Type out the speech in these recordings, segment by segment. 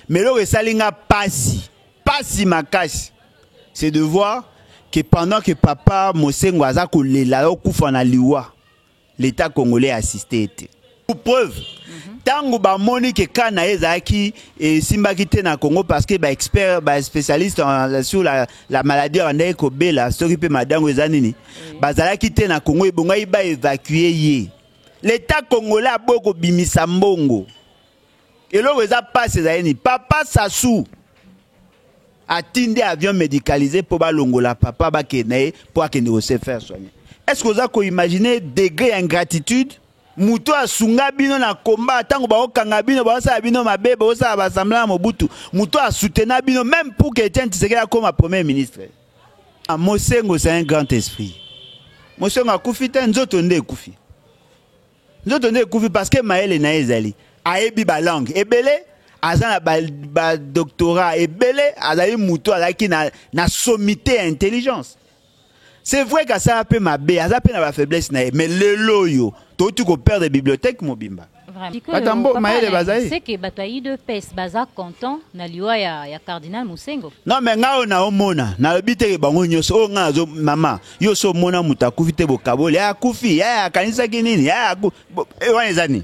Mais le salinga passi makasi, c'est de voir que pendant que papa Mosengo aza kolela okufa na liwa, l'État congolais assisté. Pour preuve, tango ba moni que kana ezaki et simbaki te na Congo parce que ba expert, ba spécialiste sur la maladie en ekobela, s'occuper madango ezanini. Bazalaki te na Congo ebonga iba évacuer ye. L'État congolais a beaucoup bimisa mbongo. Et là, ils ont passé les papa Sassou a tindé avion médicalisé pour balongola papa bakene pour qu'il se faire soigner. Est-ce que vous avez imaginé degré ingratitude? Muto a sunga bino na combat tango ba okanga bino ba sa bino mabe ba sa ba sembla Mobutu. Muto a soutenu bino même pour que Etienne Tshisekedi comme premier ministre. Mosengo c'est un grand esprit. Mosengo a kufi te nzoto nde kufi. Nzoto nde kufi parce que Maël na ezali. Aebi ba langue ebele azana ba doctorat ebele azali muto alaki na sommité intelligence. C'est vrai que ça a peu ma bé, ça a peu na faiblesse na mais le loyo to tu ko perdre bibliothèque mobimba. Vraiment. C'est que bataille de pes baza content na liwa ya cardinal Mosengo. Non mais ngao na omona na lobite bango nyoso o ngazo mama yo so mona mutakufi te bokabole ya kufi ya kanisa kinini ya wana ezani.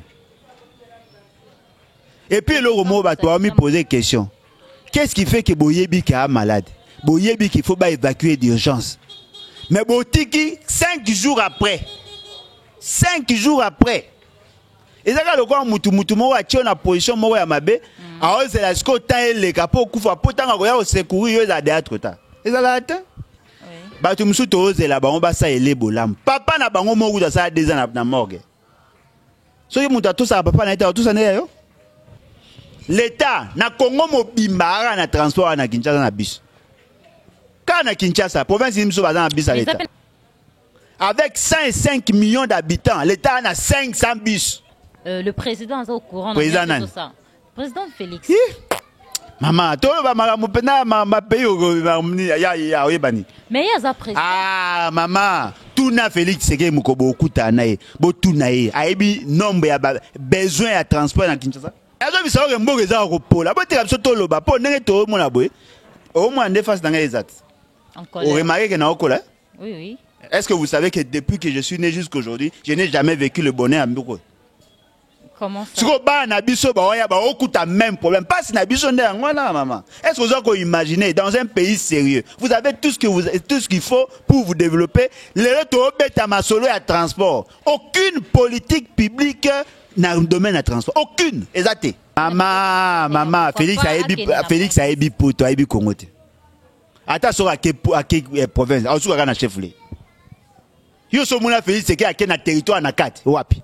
Et puis le mot va toi me poser question. Qu'est-ce qui fait que Boyebi qui est malade? Boyebi qu'il faut pas évacuer d'urgence. Mais Botiki 5 jours après. 5 jours après. Et ça quand le quoi mutu mo wa tio na position mo ya mabe, alors c'est la sco temps les capot kufa potanga ko ya secourir yo za théâtre ta. Et ça la atteint? Oui. Ba tu musu to ze la ba on ba sa ele bolam. Papa na bango mo kuza sa 2 ans na morgue. So yo muta tout ça papa na eta tout ça na yo. L'État na Congo mobimba na transport na Kinshasa na bus. Quand na Kinshasa, province de Moussa na bus à l'État. Avec 105 millions d'habitants, l'État a 500 bus. Le président est au courant de tout ça. Président Félix. Maman, toi ma pays ya oyebani. Mais il y a président. Ah maman, tout na Félix c'est que mukobo okuta na ye. Bo tout na ye. Aibi nombre ya besoin ya transport na Kinshasa. Azo bisao ke mboka eza ko pola. Bo te kapso to loba po ndenge to mona boye. Au moins des faces dans les actes. Vous remarquez que na okola? Oui oui. Est-ce que vous savez que depuis que je suis né jusqu'à aujourd'hui, je n'ai jamais vécu le bonheur à Mboko? Comment ça? Si vous avez même problème, pas si maman. Est-ce que vous avez imaginé dans un pays sérieux, vous avez tout ce qu'il faut pour vous développer, le transport. Aucune politique publique dans le domaine du transport. Aucune. Exact. Maman, Félix a ébi pour toi, ébi Congo. Attention à quelle province, à la chef. Yo so mona Félix c'est qu'il y a un territoire na 4 wapi.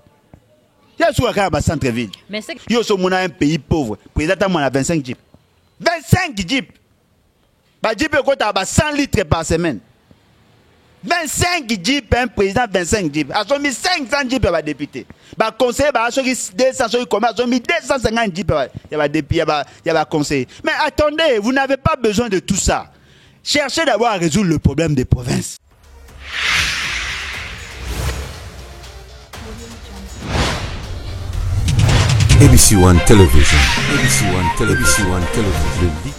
Ya so ka ba centre ville. Mais c'est yo so mona un pays pauvre. Président moi na 25 jeeps. 25 jeeps. Ba jeep ko ta ba 100 litres par semaine. 25 jeeps un président 25 jeeps. A so mi 500 jeeps ba député. Ba conseiller ba so 200 so comment so mi 250 jeeps ya ba député ya ba conseiller. Mais attendez, vous n'avez pas besoin de tout ça. Cherchez d'abord à résoudre le problème des provinces. ABC One Television. ABC One Television. ABC One Television.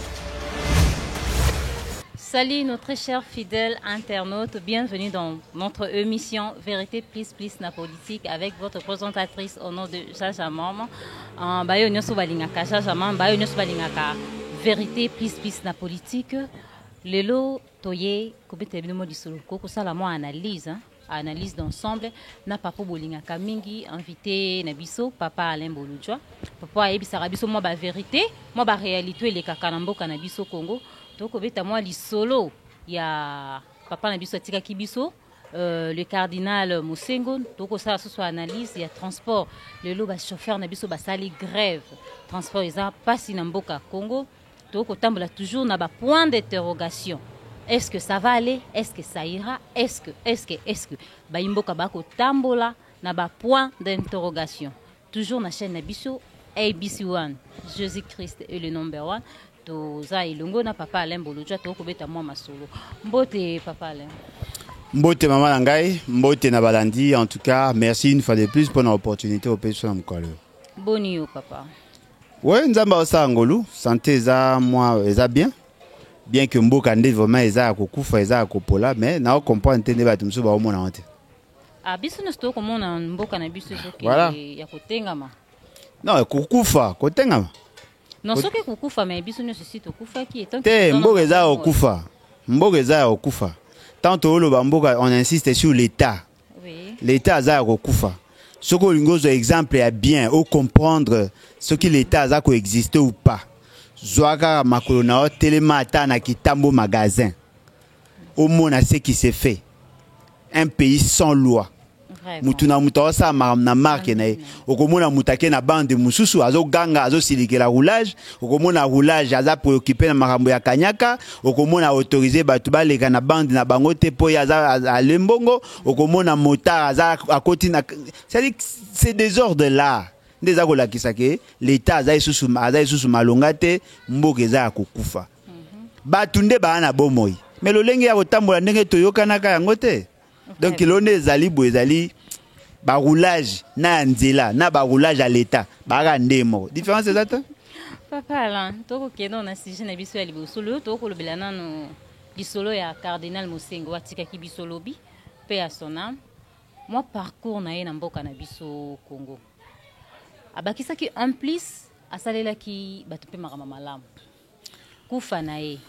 Salut notre chers fidèles internautes, bienvenue dans notre émission Vérité Plus na politique avec votre présentatrice au nom de Jaja Maman. Bayo nyoso balingaka Jaja Maman, bayo nyoso balingaka Vérité Plus na politique. Lelo toye kobete bino disolo ko sala mo analyse d'ensemble na papa bolingaka mingi invité na biso papa Alain Bolujwa papa ayebisaka biso mo ba vérité mo ba réalité le kaka na mboka na biso Congo to kobeta mo lisolo ya papa na biso tika kibiso le cardinal Mosengo to ko sala so analyse ya transport lelo ba chauffeur na biso ba sali grève transport eza pasi na mboka Congo to ko tambola toujours na ba point d'interrogation. Est-ce que ça va aller? Est-ce que ça ira? Est-ce que Baimboka bako tambola na ba point d'interrogation. Toujours na chaîne Nabiso ABC1. Jésus-Christ est le number 1. Toza ilongo na papa Alain Bolujwa to ko beta moi masolo. Mbote papa Alain. Mbote maman ngai, mbote na balandi en tout cas, merci une fois de plus pour l'opportunité au pays sur Mkolo. Boni yo papa. Ouais, nzamba osa ngolu, santé eza moi eza bien que mboka nde vraiment eza kokufa eza kopola mais na comprendre tene ba tumso ba omona honte. Ah biso ne sto komona mboka na biso soki ya kotengama. Non, kokufa, kotengama. Non soki kokufa mais biso ne sito kufa ki etant que mboka eza kokufa. Mboka eza kokufa. Tant to ba mboka on insiste sur l'état. Oui. L'état eza kokufa. Ce que l'ingos exemple est bien ou comprendre ce que l'état a coexisté ou pas. Zoaka makolona télémata na kitambo magasin. Au monde ce qui s'est fait. Un pays sans loi. Mutuna mutosa na marque na okomona mutake na bande mususu azo ganga azo silikela roulage okomona roulage aza préoccupé na makambo ya kanyaka okomona autorisé batu baleka na bande na bango te po ya za lembongo okomona motard aza akoti na c'est désordre là ndeza ko lakisa ke l'état aza isusu malonga te mboka eza kokufa batu nde bana bomoi mais lolenge ya kotambola ndenge toyokanaka yango te. Donc l'on est ezali ba roulage na nzela na ba roulage à l'état ba ndemo différence c'est ça papa là toko keno na sujet na biso ya libosolo toko lobela nano bisolo ya cardinal Mosengo watika ki bisolo bi pe ya sona moi parcours na ye na mboka na biso Congo abakisa ki en plus asalela ki batu pe makama malamu kufa na ye.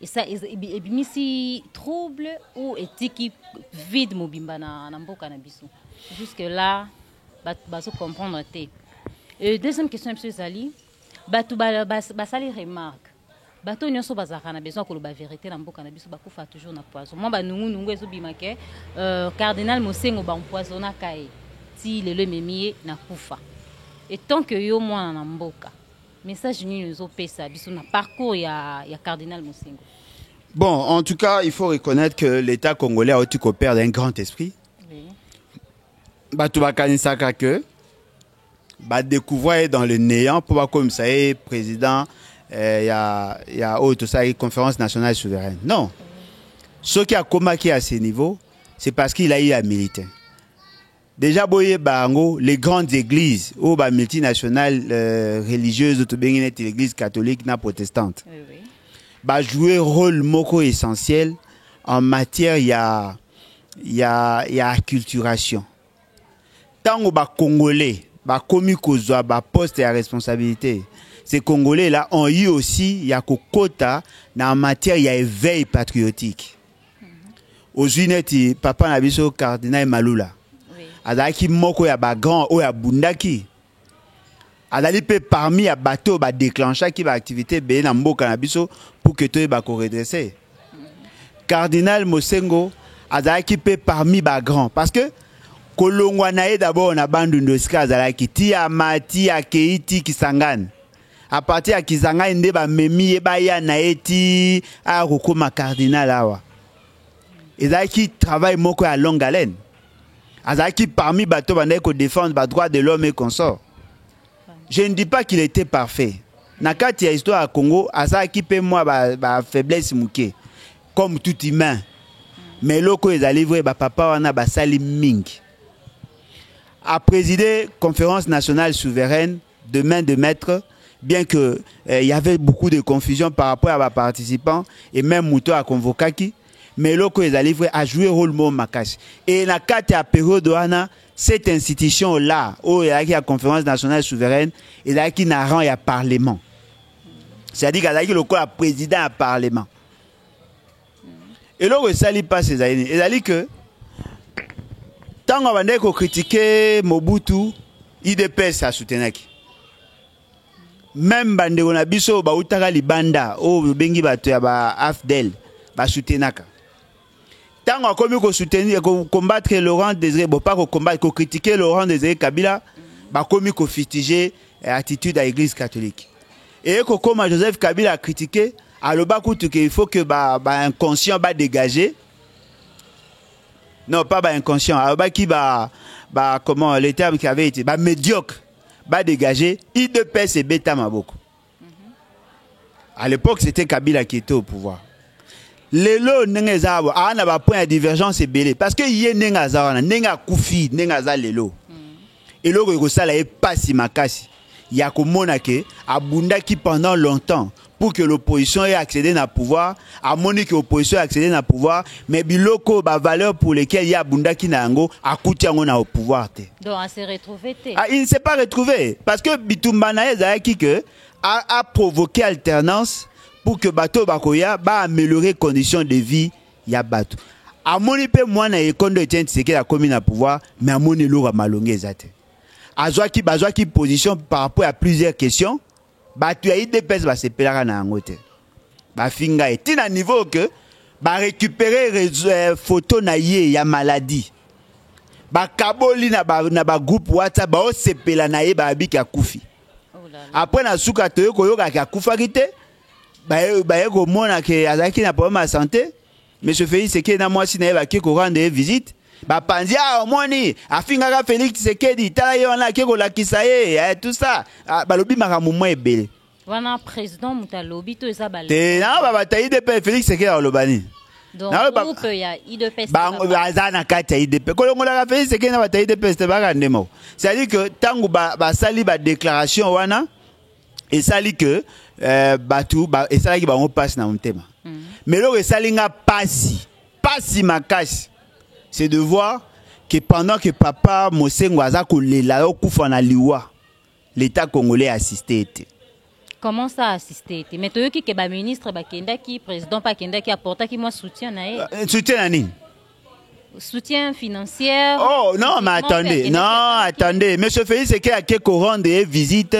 Et ça, ebimisi trouble ou éthique vide mobimba na mboka na biso. Jusque là, baso comprendre te. Et deuxième question monsieur Zali, batu basali remarque. Bato nyonso bazaka na besoin ko ba vérité na mboka na biso bakufa toujours na poison. Moi ba nungu ezo bimake cardinal Mosengo ba empoisonna kai. Ti lelo memie na kufa. Et tant que yo mwana na mboka message ni nous opesa biso na parcours ya cardinal Mosengo. Bon, en tout cas, il faut reconnaître que l'État congolais a aussi coopéré d'un grand esprit. Oui. Batu bakanisaka que ba découvrir dans le néant pour voir comme ça est président il y a autre ça conférence nationale souveraine. Non. Ce qui a combattu à ce niveau, c'est parce qu'il a eu un militaire. Déjà boye bango les grandes églises ou ba multinationales religieuses to bengi net l'église catholique na protestante. Oui, oui. Ba jouer rôle moko essentiel en matière il y a acculturation. Tango ba congolais ba komi kozwa ba poste à responsabilité. Ces congolais là ont eu aussi ya kokota na en matière il y a éveil patriotique. Aux unité papa na biso cardinal Malula. Azaki moko ya ba grand o ya bundaki azali pe parmi ya bateau ba déclencher qui ba activité be na mboka na biso pour que to ba ko redresser. Cardinal Mosengo azaki pe parmi ba grand parce que kolongwa na ye d'abord na bandu ndoska azalaki ti ya mati ya keiti kisangani à partir ya kisangani nde ba memi ba ya na eti a kokoma cardinal awa ezaki travail moko ya longue haleine. Azaki parmi bateau bandai ko défendre les droits de l'homme et consort. Je ne dis pas qu'il était parfait. Nakati ya histoire à Congo, azaki pe moi ba faiblesse muke comme tout humain. Mais loko ezali vrai ba papa wana ba sali mingi. A présider conférence nationale souveraine de main de maître, bien que il y avait beaucoup de confusion par rapport à les participants et même Mouto a convoqué qui. Mais loko ezali vrai a joué rôle mo makashi et na kati a période wana cette institution là où il y a la conférence nationale souveraine et là qui n'a rang ya parlement, c'est-à-dire qu'il y a le président à parlement et loko sali pas ces années et ali que tant on va critiquer Mobutu IDPS a soutenaki même bande on a biso ba utaka libanda o bengi bato ya ba AFDEL ba soutenaka. Tant qu'on a soutenir, combattre Laurent Désiré, bon pas combattre, critiquer Laurent Désiré Kabila, bah comme qu'on fitiger l'attitude de l'Église catholique. Et comme Joseph Kabila a critiqué, alors bah il faut que bah inconscient bah dégager. Non pas bah inconscient, alors bah qui bah comment les termes qui avaient été bah médiocre, bah dégager. IDPS et Beta Maboko. À l'époque c'était Kabila qui était au pouvoir. Lelo nenga ana ba point de divergence est belé parce que yé nenga nenga kufi nenga za lelo. Et loko ko sala e pasi makasi. il y a que abunda qui pendant longtemps pour que l'opposition ait accédé à pouvoir, a moni que l'opposition ait accédé à pouvoir, mais biloko ba valeur pour lesquelles il y a abunda qui n'a ngo a coûté au pouvoir. Donc on s'est retrouvé. Il ne s'est pas retrouvé parce que Bitumba Nae qui a provoqué alternance pour que bateau bakoya ba améliorer les conditions de vie ya bateau. A moni pe moi na ekondo etient c'est que la commune à pouvoir mais a moni lo malongé zate. Azwa qui position par rapport à plusieurs questions. Batu ya IDPS ba se pelaka na ngote. Ba finga et à niveau que ba récupérer photo na ye ya maladie. Ba kaboli na ba groupe WhatsApp ba o se pela na ye ba abiki akufi. Après na suka to ko yoka ka kufa kite. Ba ye ko mona ke azaki na problème de santé. Monsieur Félix c'est que na moi si na ba ki ko rendre visite. Ba panzi a moni afinga Félix Tshisekedi tala yo na ke ko lakisa ye tout ça ba lobi makamumwa ebele. Wana président mutalobi to eza bale. Te na ba batayi de Félix Tshisekedi olobani. Donc groupe ya IDPS ba na kati ya IDPS kolongola Félix Tshisekedi na batayi de PST ba ndemo. C'est-à-dire que tangu ba sali ba déclaration wana et sali que batu ba et sali ki ba on passe na mutema. Mais lo sali nga pasi makasi. C'est de voir que pendant que papa Mosengo aza kolela okufa na liwa, l'État congolais a assisté. Comment ça assisté? Mais tu qui ba ministre ba kenda qui président pas kenda qui apporta qui moi soutien na e. Soutien na nini? Soutien financier. Oh non, mais attendez, monsieur Félix c'est qu'il a quelques rendre visite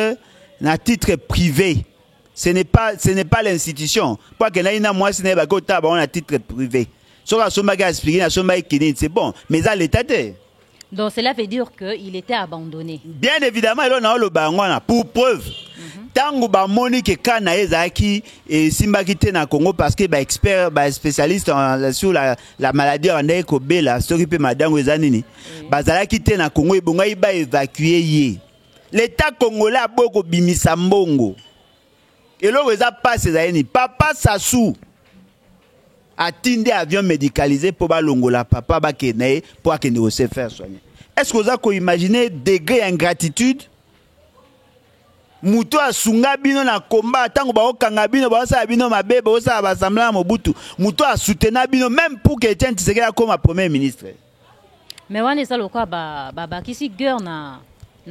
na titre privé. Ce n'est pas l'institution. Pas que là moi ce n'est pas que on a titre privé. C'est bon, mais ça l'État. Donc cela veut dire qu'il était abandonné. Bien évidemment, il a le bangon pour preuve. Tango ba Monique Kana ezaki et Simbakite na Congo parce que ba expert, ba spécialiste sur la maladie en Ekobela, story pe madango ezanini. Bazala kite na Congo ebonga iba évacuer ye. L'État congolais a beaucoup bimisa mbongo. Et là eza passe ezani papa Sassou atteindre avion médicalisé pour balongola papa bakene pour akende se faire soigner. Est-ce que vous avez imaginé degré d'ingratitude? Muto asunga bino na combat tango ba okanga bino ba sa bino mabe ba sa ba sembla Mobutu. Muto a soutenu bino même pour que Etienne Tshisekedi comme premier ministre. Mais on est ça le quoi ba kisi guerre na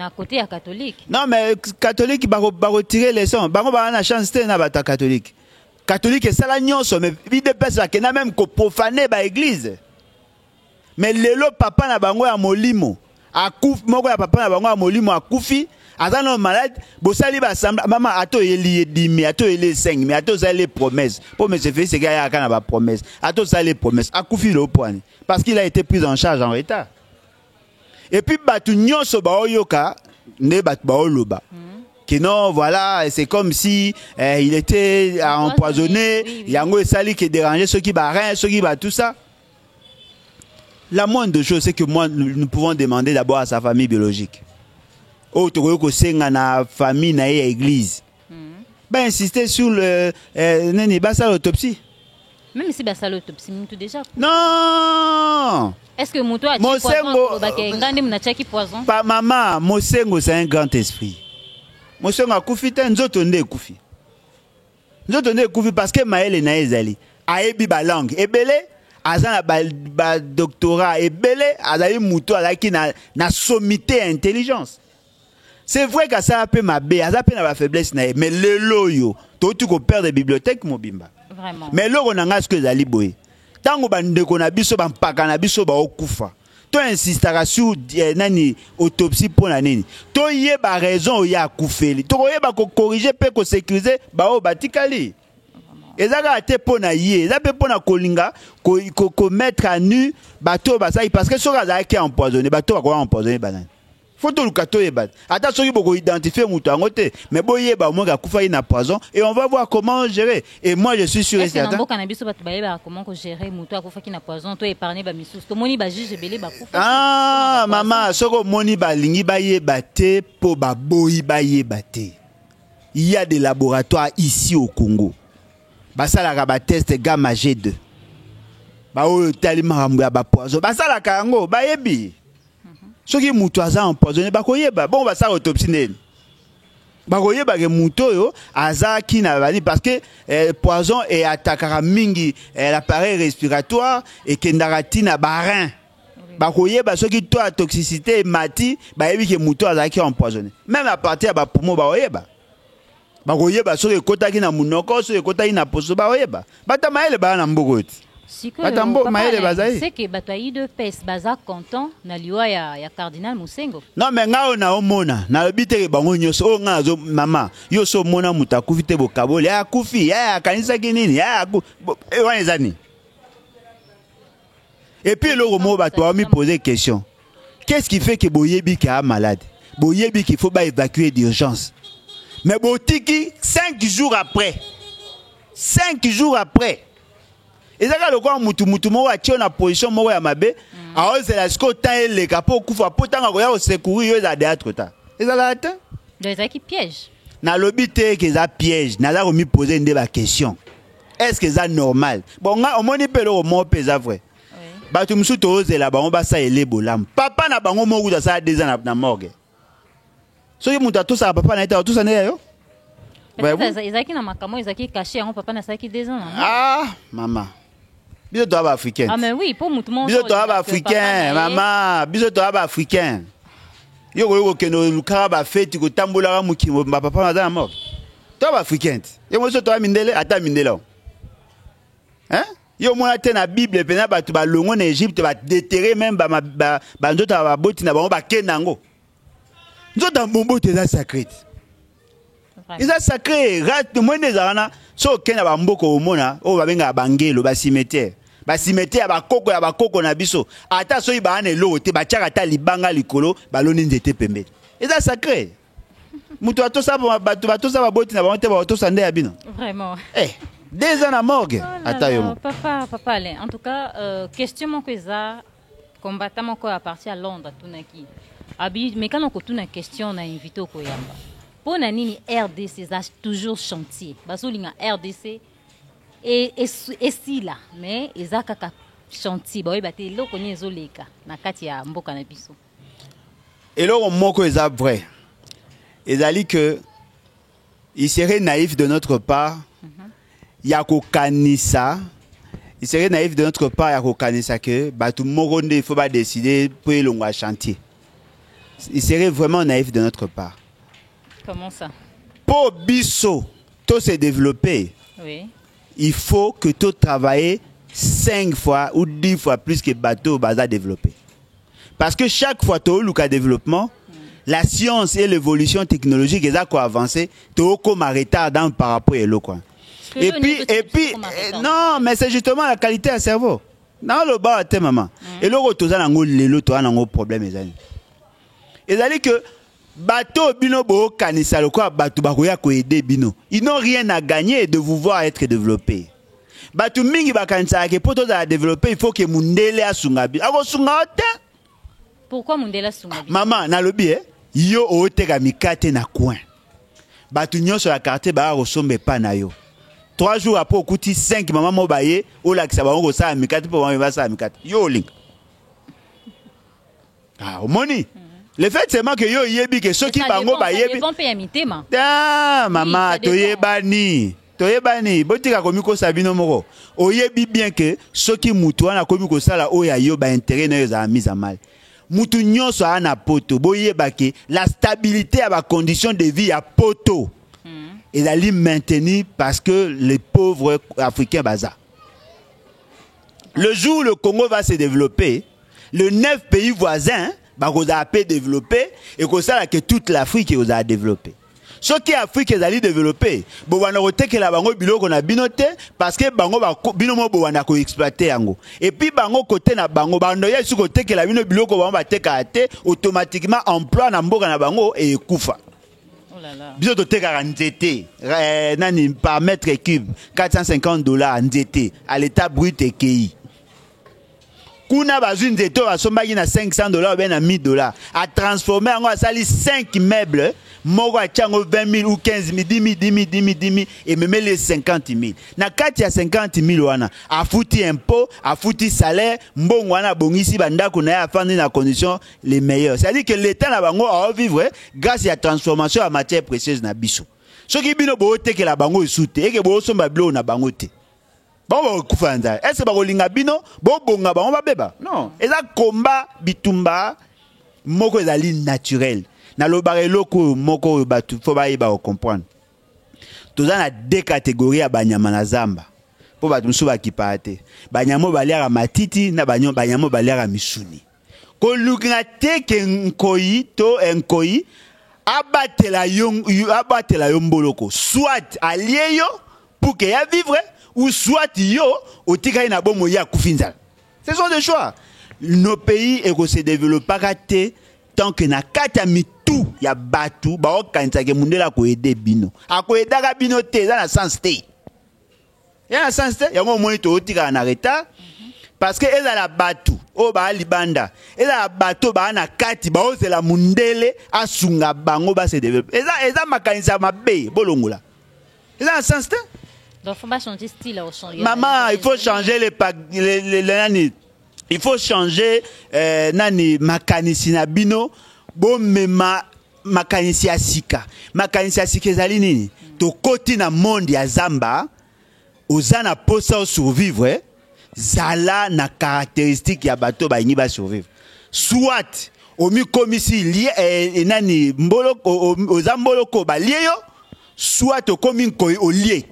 côté à catholique. Non mais catholique ba retirer les sons. Ba ba na chance na ba catholique. Catholique et ça la nyonso mais IDPS qui n'a même que profaner ba église. Mais lelo papa na bango ya molimo akufi moko ya papa na bango ya molimo akufi azano malade bosali ba samba mama ato eli dimi ato eli 5 mais ato ça les promesses pour monsieur Félix c'est gars kana ba promesse ato ça les promesses akufi le point parce qu'il a été pris en charge en état. Et puis batu nyonso ba oyoka ne batu ba oloba. Que non, voilà, c'est comme si il était empoisonné, yango et sali qui dérangeait ceux qui barrent, ceux qui battent tout ça. La moindre chose, c'est que moi, nous pouvons demander d'abord à sa famille biologique. Oh, tu vois que c'est na famille, na église. Ben insister sur le l'autopsie. Même si c'est l'autopsie, tout déjà. Non. Est-ce que Mouto a dit poison? Pas maman, Mosengo c'est un grand esprit. Mosengo a koufi te nzoto nde koufi. Nzoto nde koufi parce que maele na ezali. Aebi ba langue ebele azana ba doctorat ebele azali muto azaki na sommité intelligence. C'est vrai que ça peut mabe, ça peut na ba faiblesse na mais le loyo, to tu ko perdre bibliothèque mobimba. Vraiment. Mais loko na nga ce que ezali boye. Tango ba ndeko na biso ba mpaka na biso ba okufa. To insistera sur nani autopsie pour la nini. To yeba raison ya akufeli. To yeba ko corriger pe ko sécuriser ba o batikali. Ezaka te pona yé, ezaka pona kolinga ko mettre à nu bateau basai parce que soka za ki empoisonné, bateau ko empoisonné banane. Faut tout le kato yeba. Ata soki boko identifier mutu angote, mais boye ba mo ga kufa ina poison et on va voir comment gérer. Et moi je suis sûr et certain. Est-ce que nabiso batu bayeba comment gérer mutu akufa ki na poison to épargner ba misous. To moni ba juge belé ba kufa. Ah maman, soko moni ba lingi ba yeba te po ba boyi ba yeba te. Il y a des laboratoires ici au Congo. Basala ba test gamma G2. Ba o talima ya ba poison. Basala kango ba yebi. Ceux qui mutu aza empoisonné ba koyeba bon ba sa autopsie neni. bakoye bage muto yo azaki na bani parce que poison et attaquera mingi l'appareil respiratoire et kendakati na barin bakoye ba soki to a toxicité mati ba yebi ke muto azaki empoisonné même à partir ba poumon bakoye ba soki kotaki na munoko soki kotaki na poso bakoye bata maele ba na mbokoti c'est que bataille de pes baza content na liwa ya cardinal Musengo. Non mais ngao na omona na bité bango nyoso o ngazo mama yo so mona mutakufi te bokabole ya kufi ya kanisa kinini ya wanezani. Et puis le mot ba toi me poser question. Qu'est-ce qui fait que boyebi ki a malade? Boyebi qu'il faut ba évacuer d'urgence. Mais botiki 5 jours après. 5 jours après. Et ça le quoi mutu mo wa tio na position mo ya mabe a ose la sko tan le kapo kufa potanga ko ya o secourir yo za de autre temps. Et ça la atteint les qui piège. Na lobité que ça piège, na la remis poser une débat question. Est-ce que ça normal? Bon on moni pelo mo pesa vrai. Ba tu msu to ose la ba on ba sa ele bolam. Papa na bango mo guza ça 2 ans na morgue. So yo muta to sa papa na ita to sa ne yo. Ezaki na makamo ezaki caché en papa na sa ki 2 ans. Ah maman. Biso to aba africain. Ah mais oui, pour mutumo. Biso to aba africain, maman, biso to aba africain. Yo ko keno lukara ba feti ko tambola mukimo ba papa na mort. To aba africain. Yo mo so to amindele ata mindela. Hein? Yo mo na te na Bible pena ba to ba longo na Égypte ba déterrer même ba nzoto ba boti na ba kenango. Nzoto mbombo te za sacré. Ils ont sacré, rat de moins des arana, so kena ba mboko omona, o ba benga bangelo ba cimetière. Ba cimetière ba koko na biso. Ata so iba ane lo te ba tiaka ta libanga likolo, ba loni nzete pembe. Ils ont sacré. Mutu ato sa ba to sa ba boti na ba onte ba to sande ya bino. Vraiment. 2 ans à morgue. Ata yo. Papa Alain, en tout cas, question mon que ça combattant mon ko à partir à Londres tunaki. Abi mais quand on ko tuna question na invité ko yamba. Pour nani RDC ça toujours chantier. Basolinga RDC et si là mais ezaka ka chantier boy baté loko nyezoleka na kati ya mboka na biso. Et là on moko eza vrai. Ezali que il serait naïf de notre part. Yako kanisa. Il serait naïf de notre part yako kanisa que batu moronde il faut pas décider pour longa chantier. Il serait vraiment naïf de notre part. Comment ça? Pour biso, tout se développer, oui. Il faut que tout travaille 5 fois ou 10 fois plus que bateau baza développé. Parce que chaque fois tout le développement, la science et l'évolution technologique ils ont avancé, tout comme retard dans par rapport à l'eau. Et puis non, mais c'est justement la qualité du cerveau. Dans le bas te maman. Et l'eau tout ça n'ango lelo tout n'ango problème les amis. Et ça dit que bateau bino bo kanisa le quoi bateau bakoya ko aider bino. Ils n'ont rien à gagner de vous voir être développé. Bateau mingi bakanisa ke poto za développer il faut que mundele asungabi. Ako sungaote. Pourquoi mundele asungabi? Maman na lobi yo oteka mikate na coin. Bateau nyonso la carte ba resombe pa na yo. 3 jours après au kuti 5 maman mo baye o la kisa ba ngo sa mikate po ba sa mikate. Yo link. Ah, money. Le fait c'est que yo yebi que ceux qui bango ba yebi. Ah maman toyebani. Toyebani botika komiko sabino moko. Oyebi bien que ceux qui mutu na komiko sala o ya yo ba intérêt na yo za mise à mal. Mutu nyonso ana poto boyeba que la stabilité à ba condition de vie à poto. Et d'aller maintenir parce que les pauvres africains baza. Le jour où le Congo va se développer, les 9 pays voisins vous avez développé et que ça que toute l'Afrique vous a développé. Ce qui Afrique est allé développer, vous avez noté que la bango biloko na binoté parce que bango binomo bowana ko exploiter yango. Et puis bango côté na bango bando ya su côté que la bino biloko ba teka ate automatiquement emploi na mboka na bango et kufa. Oh là là. Biso teka nzete nani par mètre cube $450 nzete à l'état brut et KI. Kuna bazune nzete ba sombaki na $500 ou bien na $1000 à transformer en sali 5 meubles moko achango 20 000 ou 15 000, 10 000, 10 000, 10 000, 10 000, et même les 50 000. Na kati ya 50 000 wana, afuti impôt, afuti salaire, mbongo wana bongisi bandako na ya afandi na condition les meilleures. C'est-à-dire que l'État na bango a vivre grâce à la transformation en matière précieuse na biso. Ce qui bino bo te que la bango soute, et que bo somba blo na bango te. Bon kufanda. Est-ce ba kolinga bino, bo bonga bango ba beba? Non. Et ça combat bitumba moko ezali naturel. Na lobare loko moko batu faut ba yeba comprendre. Toza na deux catégories ya banyama na zamba. Po batu musu ba kipate. Banyamo baliara matiti na banyamo baliara misuni. Ko lukinga te ke nkoi to nkoi abatela yomboloko. Soit allié yo pour que ya vivre ou soit yo otika ina bomo ya kufinza. Ce sont des choix. Nos pays et se développent pas tant que na kata mitu ya batu ba okanisa ke mundela ko aider bino. Ako edaka bino te za na sens te. Ya na sens te ya ngo monito otika na retard parce que eza la batu o ba libanda. Eza la bato ba na kati ba o la mundele asunga bango ba se développer. Eza makanisa mabe bolongola. Eza na sens te. Donc faut pas changer style au changer. Maman, il faut changer les il faut changer nani makanisi na bino bo mema makanisi asika. Makanisi asika ezali nini? To koti na monde ya zamba ozana posa survivre zala na caractéristique ya bato ba ingi ba survivre. Soit omi komisi lié nani mboloko ozamboloko ba lié yo soit okomi koyi o lié.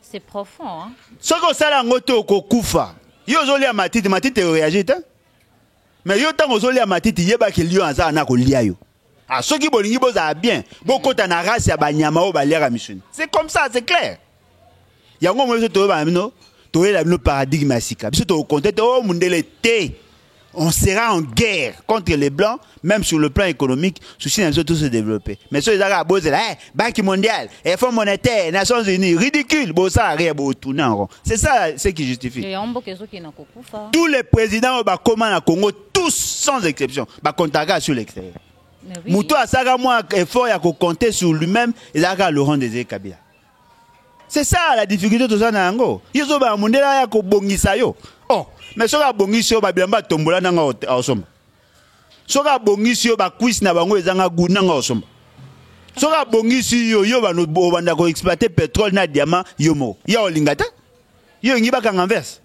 C'est profond hein. Ce que ça la ngoto ko kufa. Yo zoli a matiti réagit hein. Mais yo tango zoli a matiti yeba ke lion aza na ko lia yo. Ah ceux qui bolingi boza bien, boko ta na race ya banyama o baliara misuni. C'est comme ça, c'est clair. Yango mo to ba mino, to la no paradigme asika. Biso to contete o mundele te. On sera en guerre contre les blancs, même sur le plan économique, souci n'a tout se développer. Mais ceux qui ont dit, Banque mondiale, Fonds monétaire, Nations Unies, ridicule, bon ça rien, bon tout non. C'est ça ce qui justifie. Tous les présidents au Bakoma Congo, tous sans exception, bah compter sur l'extérieur. Moutou a ça moi effort à compter sur lui-même et à Laurent Désiré Kabila. C'est ça la difficulté de ça na ngo. Ils ont ba mondela ya ko bongisa yo. Oh, mais soka bongisi yo ba bilamba tombola nanga osomba. Soka bongisi yo ba quiz na bango ezanga guna nga osomba. Soka bongisi yo yo ba no banda ko exploiter pétrole na diamant yo mo. Ya olingata? Yo ngi ba kanganverse.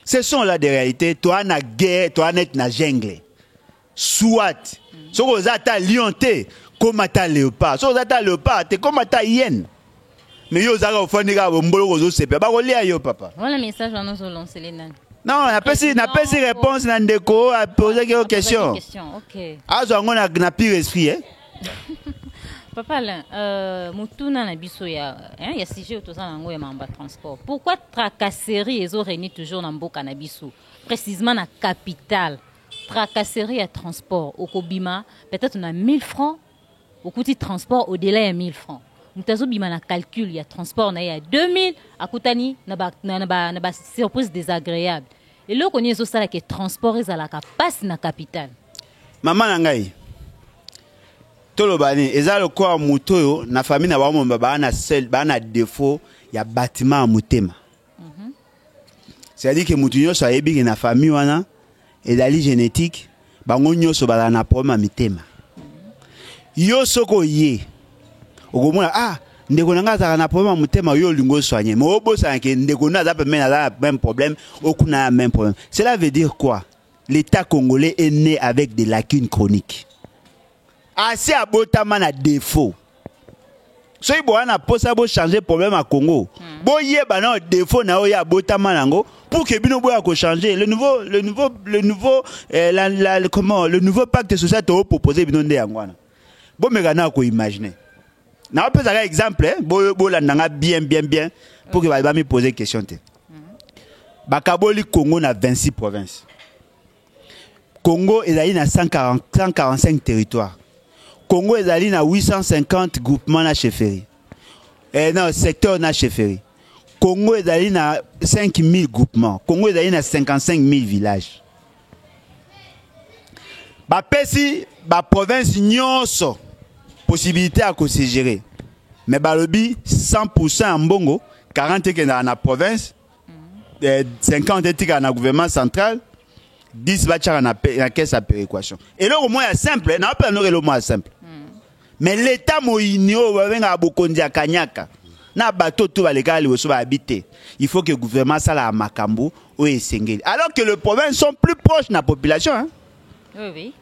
Ce sont là des réalités, toi na guerre, toi net na jungle. Soit soko zata lion te, comme ta léopard. Soko zata léopard te comme ta hyène. Mais yo zaka ofandika bombolo kozo sepe ba kolia yo papa. Voilà le message on nous lancer les nan. Non, n'a pas si réponse nan déco à poser quelques questions. OK. Azo ngona na pire esprit hein. Papa là mutuna na biso ya ya sujet autoza nango ya mamba transport. Pourquoi tracasserie ezo réunit toujours na mboka na biso? Précisément na capitale. Tracasserie à transport au Kobima, peut-être on a 1000 francs. Au coût de transport au-delà de 1000 francs. Mutazo bima na calcul, il y a transport, il y a 2000, à Koutani, na ba surprise désagréable. Et là, on est ça que transport est à la passe na capitale. Maman nangai. Tolobani, ezalo kwa mutoyo na famille na ba mo ba na seul, ba na défaut, il y a bâtiment à mutema. C'est-à-dire que mutunyo so yebi na famille wana et dali génétique, bango nyoso ba na problème mitema. Yo soko ye. Okomona ndeko nanga za na problème mutema yo lingo soigner mais obosa ke ndeko na za même problème okuna même problème. Cela veut dire quoi? L'État congolais est né avec des lacunes chroniques. Assez abotama na défaut. So ibo na posa bo changer problème à Congo. Bo yeba na défaut na oya abotama nango pour que bino boya ko changer le nouveau pacte social to proposer bino nde yangwana. Bo megana ko imaginer. Na peut un exemple bo la nanga bien pour que va me poser question te. Bakaboli Congo na 26 provinces. Congo ezali na 145 territoires. Congo ezali na 850 groupements na chefferie. Non, secteur na chefferie. Congo ezali na 5000 groupements. Congo ezali na 55 000 villages. ba pesi ba province nyonso possibilité à se gérer. Mais balobi 100% en bongo, 40 qui dans la province, 50 qui dans le gouvernement central, 10 dans la caisse à péréquation. Et là au moins c'est simple, non pas le moins simple. Mais l'état moinio va bokondi akanyaka. Na bateau tout va les gars va habiter. Il faut que le gouvernement ça la makambo ou esengeli. Alors que les provinces sont plus proches de la population hein. Oui.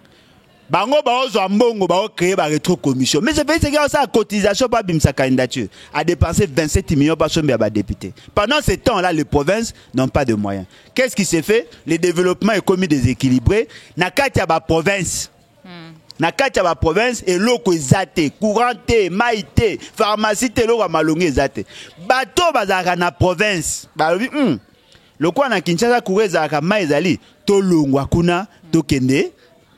Bango baozo ambongo bao créer ba rétro commission. Mais je fais c'est que ça cotisation pas bim sa candidature a dépensé 27 millions par son député. Pendant ce temps-là, les provinces n'ont pas de moyens. Qu'est-ce qui s'est fait? Le développement économique déséquilibré. Na kati ya ba province. Na kati ya ba province et loko ezate, couranté, maïté, pharmacie te loko malongi ezate. Bato bazaka na province. Ba loko na Kinshasa kuweza ka maizali to longwa kuna to kende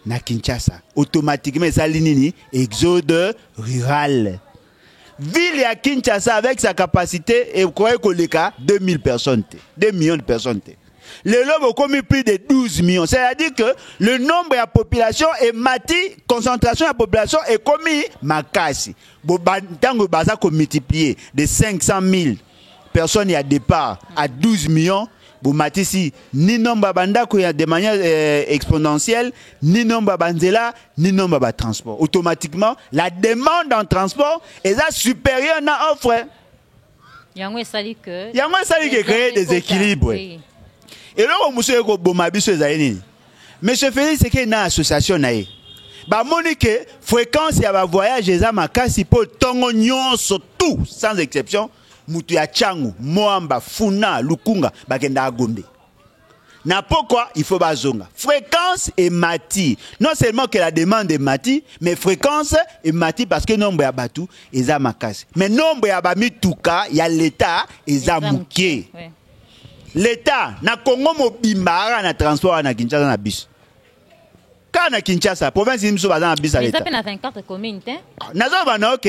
na Kinshasa. Automatiquement ça linini exode rural. Ville à Kinshasa avec sa capacité et croyez que le cas 2000 personnes, 2 millions de personnes. Les lobes ont commis plus de 12 millions. C'est-à-dire que le nombre de la population est mati, concentration de la population est commis makasi. Tango baza ko multiplier de 500 000 personnes à départ à 12 millions. Vous mettez ici ni nombre bandako de manière exponentielle, ni nombre banzela, ni nombre de transport. Automatiquement, la demande en transport est supérieure à l'offre. Yango sali que créer des équilibres. Oui. Et là, monsieur Bomabiso Zaini. Monsieur Félix, c'est qu'il y a une association. Bah, monique, fréquence et va voyage, les amakasi pour tongo nyonso tout, sans exception. Mutu ya Changu, Moamba, Funa, Lukunga, bakenda Gombe. Na pourquoi il faut bazonga. Fréquence et mati. Non seulement que la demande est mati, mais fréquence et mati parce que nombre ya batu eza makasi. Mais nombre ya bami tuka, ya l'état eza muke. L'état na Congo mobimba na transport na Kinshasa na bus. Quand na Kinshasa, province imso baza na bus à l'état. Mais ça fait 24 communes, hein. Nazo bana OK,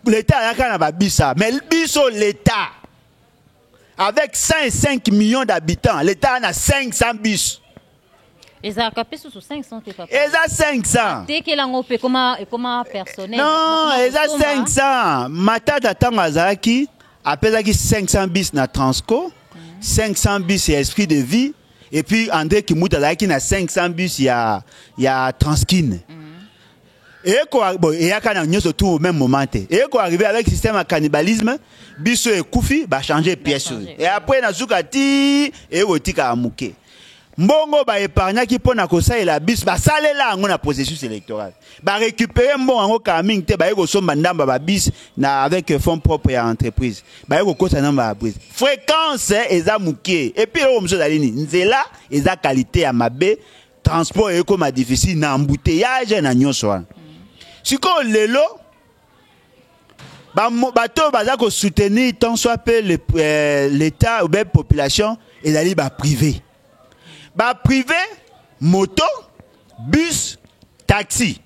l'état ya kana ba bisa, mais biso l'état avec 5 millions d'habitants, l'état a 500 bus. Et ça a capé sous 500 papa. Et ça 500. Dès que l'on peut comment personnel. Non, et ça 500. Matata Tangazaki appelaki 500 bus na Transco, 500 bus et esprit de vie. Et puis André Kimouta qui a 500 bus, il y a Transkin. Et quoi, bon, il y a quand même tout au même moment. Et quoi arriver avec le système de cannibalisme, biso et Koufi va changer pièce. Et après na Zoukati et Otika Amouké. Mbongo ba épargna qui pona kosa et la bis ba salé là en processus électoral. Ba récupérer mbongo en kaming te ba eko somba ndamba ba bis na avec fonds propres à entreprise. Ba eko kosa namba prise. Fréquence eza muké. Et puis o mso dalini nzela eza qualité ya mabe, transport eko ma difficile na embouteillage na nyonso. Siko lelo bato baza ko soutenir tant soit peu l'état ou bien population et d'aller ba privé. Ba privé, moto, bus, taxi.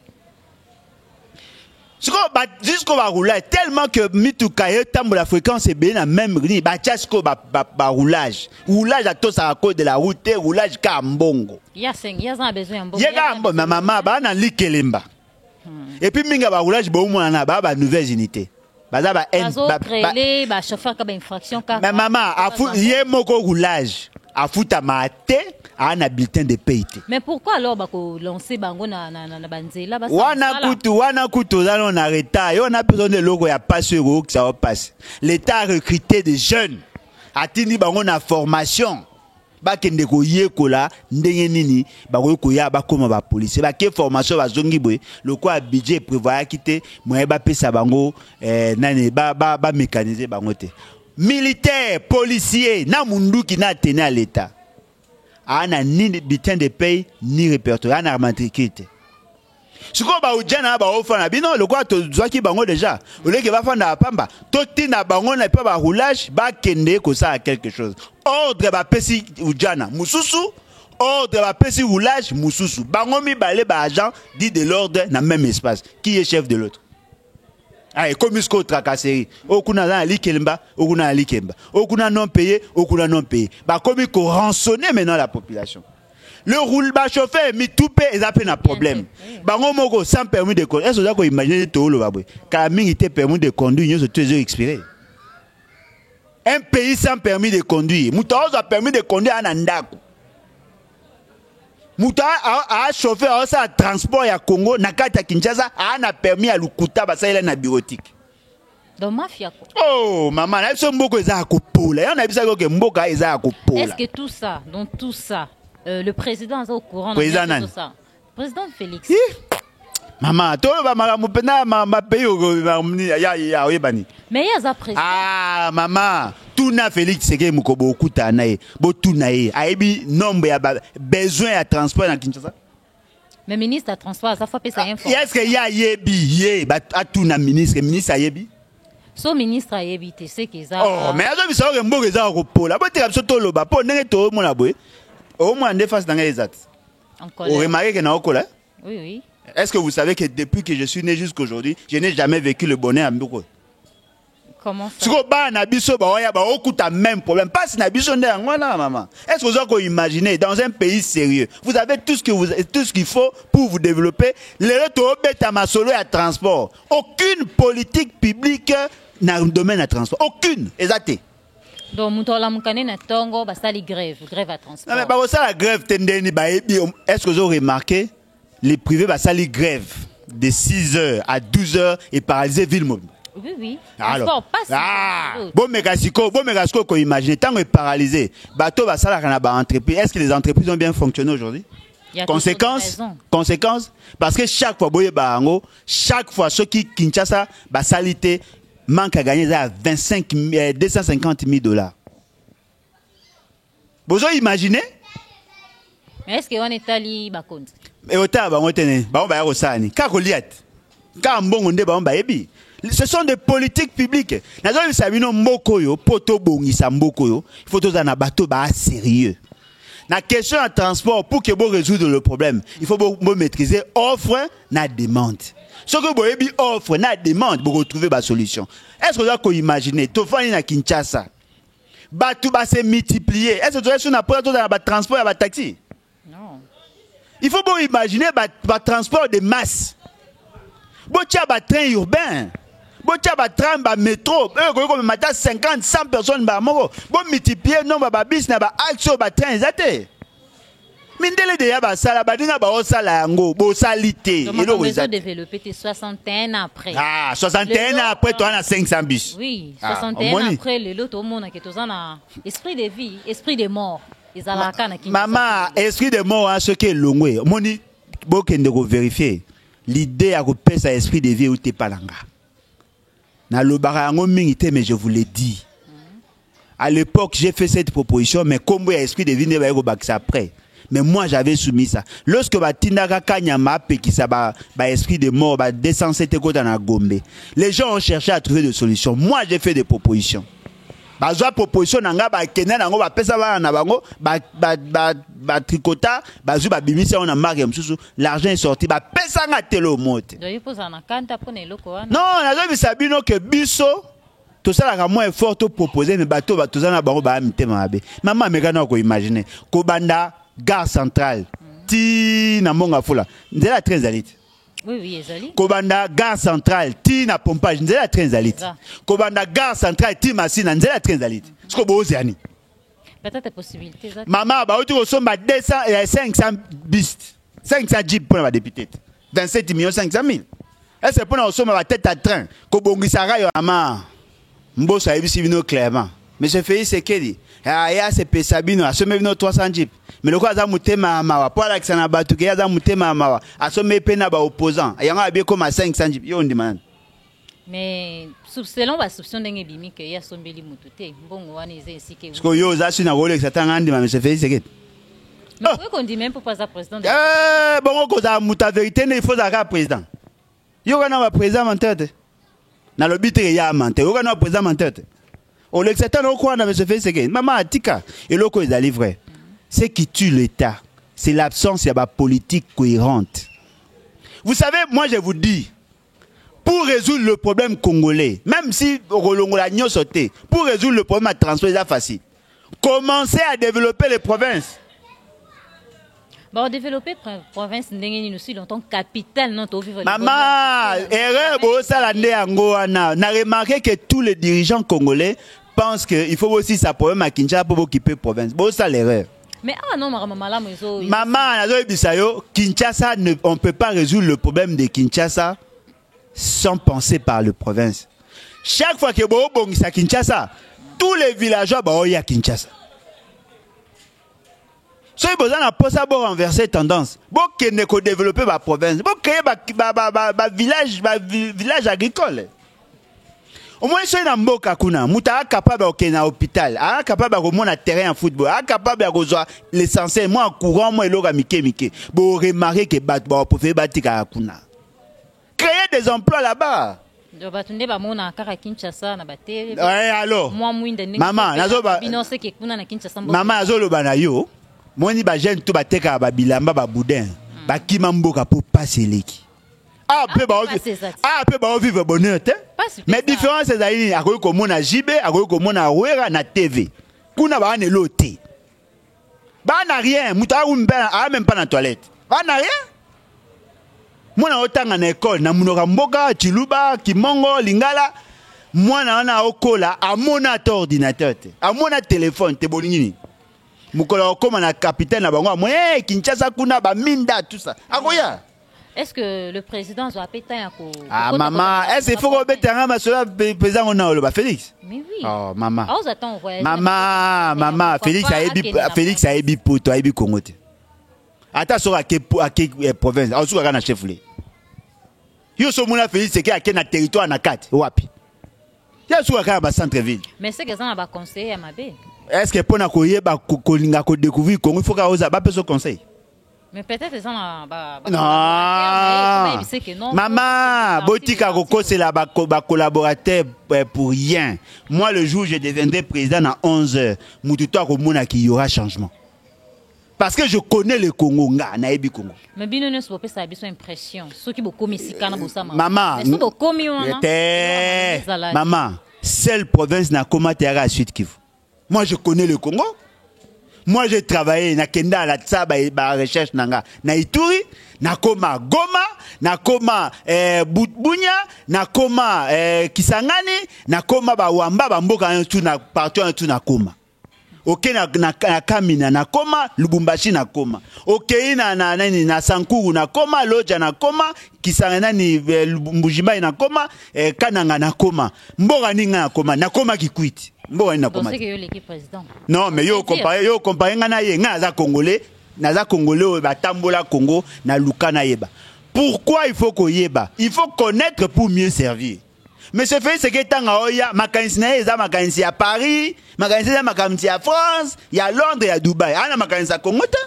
Jusqu'au roulage, tellement que Mitukaye, tambo la fréquence est bien la même ligne, ba chasko ba roulage. Roulage à tout ça à cause de la route, roulage kambongo. Il y a 5, il y a besoin de mbongo. Ma maman ba na likelemba. Et puis minga ba roulage ba umwana ba nouvelles unités. Baza ba créer ba chauffeur ka ba infraction ka. Ma maman afu yé moko roulage. Afuta mate a un bulletin de paye. Mais pourquoi alors bako lancer bango na banzela ba wana kutu dans on arrête et on a besoin de logo ya pas sûr que ça va passer. L'état a recruté des jeunes atindi bango na formation ba kende ko yekola ndenge nini ba ko ya ba koma ba police ba ke formation ba zongi boy le quoi budget prévoit quitter moyen ba pesa bango nani ba mécaniser bango te. Militaires, policiers, na mundu qui n'a tenu à l'État. Ana ni bulletin de paye, ni répertoire, ana matricule. Ce qu'on va ujana ba ofana, bino le quoi to zwaki bango déjà. Au lieu que va faire na pamba, toti na bango na pas ba roulage, ba kende ko ça quelque chose. Ordre ba pesi ujana, mususu, ordre ba pesi roulage, mususu. Bango mi balé ba agent dit de l'ordre dans même espace. Qui est chef de l'autre? Ah, comme ce qu'on tracasserie. Okuna na likemba, okuna na likemba. Okuna non payé, okuna non payé. Bah, comme il faut rançonner maintenant la population. Le roulement chauffeur, mi tout paie, ils appellent un problème. Bango moko sans permis de conduire. Est-ce que vous avez imaginé tout le baboué? Car il était permis de conduire, ils ont tous expiré. Un pays sans permis de conduire. Moutaos a permis de conduire en Andako. Moutaos a chauffeur, a transport à Congo, Nakata Kinshasa, a permis à Lukuta, ça il est na bureautique. Dans mafia quoi. Oh maman, on a besoin mboko eza kopola. On a besoin que mboka eza kopola. Est-ce que tout ça, dans tout ça, le président est au courant de tout ça? Président Félix. Maman, toi va maramu pena ma pays ya oyebani. Mais il y a un président. Ah maman, tout na Félix c'est que mukobo okuta nae, bo tout nae. Aibi nombre ya besoin à transport dans Kinshasa. Mais ministre de transport ça fait ça info. Est-ce que ya yebi ba tout na ministre ayebi? So ministre a évité ce qu'ils ont. Oh, mais alors, ça aurait mboka za kopola. Ba te kapso to loba po ndenge to mona boy. Au moins en face dans les actes. Vous remarquez que na okola? Oui, oui. Est-ce que vous savez que depuis que je suis né jusqu'à aujourd'hui, je n'ai jamais vécu le bonheur à Mboko? Comment ça? Si vous avez même problème, pas si maman. Est-ce que vous avez imaginé dans un pays sérieux, vous avez tout ce qu'il faut pour vous développer, les retours à solo à transport. Aucune politique publique dans le domaine de transport. Aucune. Exactement. Donc, Moutola Moukane na Tongo, bah ça les grève à transport. Non, mais pas ça la grève tendeni ba est-ce que vous avez remarqué les privés bah ça les grève de 6h à 12h et paralyser ville mobile. Oui, oui. Alors, bon mégasiko qu'on imagine tant que paralysé, bateau va ça la entreprise. Est-ce que les entreprises ont bien fonctionné aujourd'hui? Conséquence, parce que chaque fois boye bango, chaque fois ceux qui Kinshasa ba salité manque à gagner à 250 000 $. Vous avez imaginé? Mais est-ce qu'on est allé bakonde? Et au temps, on tenait, on va y aller. Kakoliat, Kambon, on débat, ce sont des politiques publiques. Il faut tous un bateau sérieux. La question de transport, pour que vous résoudre le problème, il faut maîtriser offre et demande. Ce que vous avez offre et demande, vous retrouvez la solution. Est-ce que vous avez imaginé, tout le monde à Kinshasa, bateau va se multiplier. Est-ce que vous avez un transport et un taxi? Non. Il faut imaginer un transport de masse. Vous avez un train urbain. Bon, tu as un métro, 50, 100 personnes, bon, multiplier le nombre de bis, action, train, Mindele de yaba sala badinga ba osala yango bo salité. Donc on a développé 61 ans après. Ah, 61 ans après toi on a 500 bis. Oui, 61 ans après le lot au monde que tous en esprit de vie, esprit de mort. Ils ont la canne qui. Maman, esprit de mort à ce que longwe. Moni bokende ko vérifier. L'idée à repérer sa esprit de vie ou t'es pas langa. Na lo barango mingité mais je vous l'ai dit. À l'époque, j'ai fait cette proposition mais comme il y a esprit de vie ne va pas bac après. Mais moi, j'avais soumis ça. Lorsque Batindaka Kanyama Pekisa esprit de mort, descend cette côte dans la Gombe, les gens ont cherché à trouver des solutions. Moi, j'ai fait des propositions. Bazwa proposition nanga ba kena nango ba pesa ba na bango ba tricota bazu ba bimisa on a marqué msusu l'argent est sorti ba pesa nga telo mote. Donc il pose en kanta pour ne loko wana. Non, nazo bisabino que biso tout ça la moins fort to proposer mais bateau ba tout ça na bango ba mitema mabe. Maman mekana ko imaginer ko banda gare centrale ti na monga fula nzela train zalit. Oui, oui, ezali. Kobanda gare centrale ti na pompage nzela train zalit. Kobanda gare centrale ti masina nzela train zalit. Siko bozi ani. Peut-être possibilité ça. Maman ba uti ko somba 200 et 500 bis. 500 jeep pour la députée. 27 millions 500 000. Est-ce que pour na somba ba tête à train ko bongisaka yo mama. Mboso ayebisi bino clairement. Mais ce fait c'est qu'elle ya se pesa bino asome bino 300 jeep. Mais le quoi ça mutema mawa pour la kisana batu ke ya za mutema mawa asome pena ba opposant yanga bien comme à 500 jeep yo ndimana. Mais selon la soupçon d'engue bimi que ya sombeli mutute mbongo wana eze ainsi que. Parce que yo za suna Rolex atanga ndima mais ce fait c'est qu'elle. Mais pourquoi qu'on dit même pour pas ça président? Bon ko za muta vérité il faut ça président. Yo kana ba président menteur. Na le bitre ya menteur. Yo kana président menteur. On l'exétane au coin mais ce fait c'est qu'elle. Maman atika et loko est allé vrai. Ce qui tue l'État, c'est l'absence de la politique cohérente. Vous savez, moi je vous dis, pour résoudre le problème congolais, même si Rolongola n'y a sauté, pour résoudre le problème de transport, c'est facile. Commencez à développer les provinces. Bon, développer province nous aussi longtemps capitale non vivre. Maman, erreur ça la n'a remarqué que tous les dirigeants congolais pensent qu'il faut aussi ça problème à Kinshasa pour occuper province. Bon ça l'erreur. Mais non maman, Kinshasa on peut pas résoudre le problème de Kinshasa sans penser par le province. Chaque fois que bon à Kinshasa, tous les villageois y a Kinshasa. Si vous avez pour renverser tendance, vous avez développer la province, vous créer un village agricole. Au moins, si vous avez un kuna, vous êtes capable de l'hôpital, vous êtes capable de faire un terrain en football, vous êtes capable de faire l'essentiel, moi en courant, moi je suis vous remarquez que vous pouvez bâtir un kuna. Créer des emplois là-bas. Alors, maman, maman, moi ni ba jeune tout ba teka ba bilamba ba boudin ba kimamboka pour passer leki peu ba vivre bonheur te mais différence c'est ça akoyi ko mona jibe akoyi ko mona wera na TV kuna ba ne loté ba na rien muta a même pas na toilette ba na rien mona otanga na école na munoka mboka chiluba kimongo lingala mwana na okola amona ordinateur te amona téléphone te bolingini Mukolo comme un capitaine na bango moi Kinshasa kuna ba minda tout ça. Akoya. Est-ce que le président doit péter un coup? Ah maman, est-ce qu'il faut remettre un monsieur président on a le Félix? Mais oui. Oh maman. Ah, attends, maman, Félix a ébi poto, a ébi Congo. Ata so à quelle province? On sou na chef lé. Yo so mona Félix c'est que na territoire na 4 wapi. Ya sou ka ba centre ville. Mais c'est que ça va conseiller à Mabé. Est-ce que pour na koyeba kolinga ko découvrir Congo il faut ka oza ba pe so conseil? Mais peut-être ça non. Maman, botika koko c'est la collaborateur pour rien. Moi le jour où je deviendrai président à 11h, mututo ko mona ki y aura changement. Parce que je connais le Congo, naebi Congo. Mais bien ne soit pas ça besoin impression. Ceux qui beaucoup misika na bossa maman. Maman, seule province na koma terra à suite Kivu. Moi je connais le Congo. Moi j'ai travaillé na kenda la tsaba et ba recherche nanga na Ituri, na koma Goma, na koma Bunya, na koma Kisangani, na koma ba Wamba ba mboka tout na partout tout na koma. Ok na Kamina na koma, Lubumbashi na koma. Ok na Sankuru na koma, Loja na koma, Kisangani Mbujimai na koma, Kananga na koma. Mboka ninga na koma Kikwiti. Non mais yo comparé ngana ye ngaza congolais naza congolais batambola Congo na lukana yeba. Pourquoi il faut koyeba? Il faut connaître pour mieux servir. Mais ce fait c'est que tanga oya makanisi na eza makanisi à Paris, makanisi na makanisi à France, il y a Londres, il y a Dubaï. Ana makanisi à Congo ta.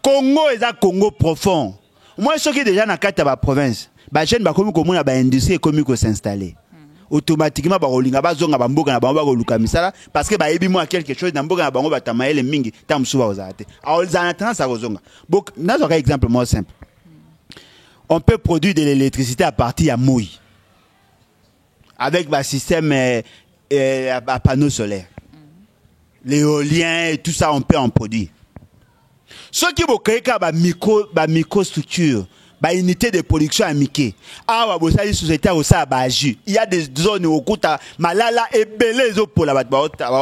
Congo eza Congo profond. Moi ce qui déjà na kata ba province, ba jeune ba komi komona ba industrie komi ko s'installer. Automatiquement barolinga bazonga bamboka na bango bakoluka misala parce que bayebi moi quelque chose na mboka na bango batamaele mingi tamsuba ozate aolzana tendance à kozonga. Donc nazo ka exemple moi simple. On peut produire de l'électricité à partir de mouille avec un système à panneaux solaires. L'éolien et tout ça on peut en produire. Ceux qui vont créer ba microstructure ba unité de production amicée. Ah, la société au ça il y a des zones où kuta malala et belé pour la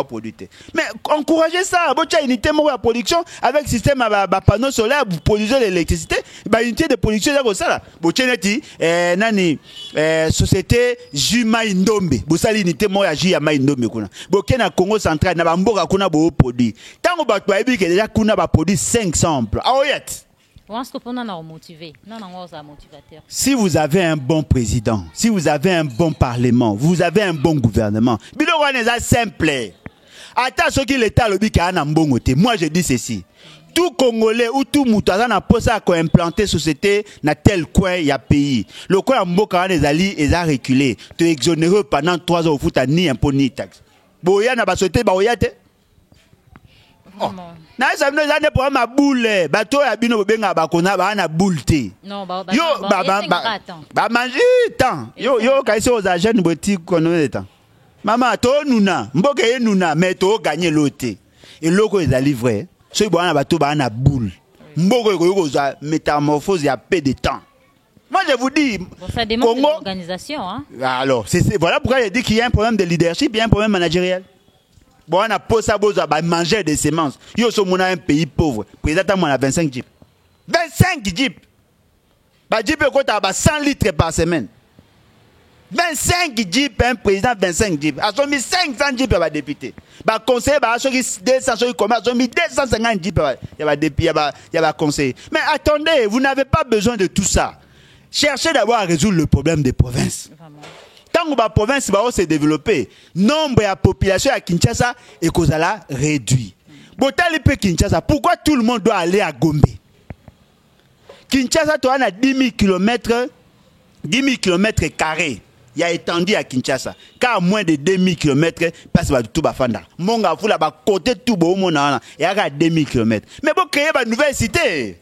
produire. Mais encouragez ça, votre unité de production avec système à panneaux solaires vous produisez l'électricité, ba unité de production là ça là. Votre nani société Juma Indombe. Vous savez unité mo ya Juma Indombe kuna. Bokena Congo central na bamboka kuna bo produit. Tango ba to que déjà kuna ba produit 500 emplois. Ah oyet. Si vous avez un bon président, si vous avez un bon parlement, vous avez un bon gouvernement, c'est simple. Attention qu'il l'État moi je dis ceci. Tout Congolais ou tout Moutaza n'a pas ça qu'on implanter société dans tel coin il y a pays. Le coin Mboka les alliés et a reculé. Tu es exonéré pendant 3 ans au foot ni impôt ni taxe. Boya n'a pas sauté baoyate. Na ça me donne pour ma boule bateau ya bino benga bakona ba na boule te. Non ba yo ba manger temps. Yo kaisi aux agents boutique kono temps. Maman to nuna mboka ye nuna mais to gagner loté. Et loko ezali vrai. So bo na bateau ba na boule. métamorphose il y a peu de temps. Moi je vous dis, bon, ça demande de l'organisation. Hein? Alors, voilà pourquoi je dis qu'il y a un problème de leadership, il y a un problème managériel. Bon, on a posé ça, manger des semences. Il y a un pays pauvre. Président, on a 25 jeeps. 25 jeeps. Bah, jeep est 100 litres par semaine. 25 jeeps, un président, 25 jeeps. A mis 500 jeeps à député. Bah, conseiller, bah, 200, a mis 250 jeeps il y a conseiller. Mais attendez, vous n'avez pas besoin de tout ça. Cherchez d'abord à résoudre le problème des provinces. Vraiment. Tant que la province va se développer, nombre de population à Kinshasa est réduit. Kinshasa, pourquoi tout le monde doit aller à Gombe? Kinshasa, tu as 10 000 km, 10 000 km carrés. Il y a étendu à Kinshasa. Car moins de 2 000 km, passe par tout Bafanda. Monga foula ba côté tout beau monde et à 2 000 km. Mais pour créer une nouvelle cité.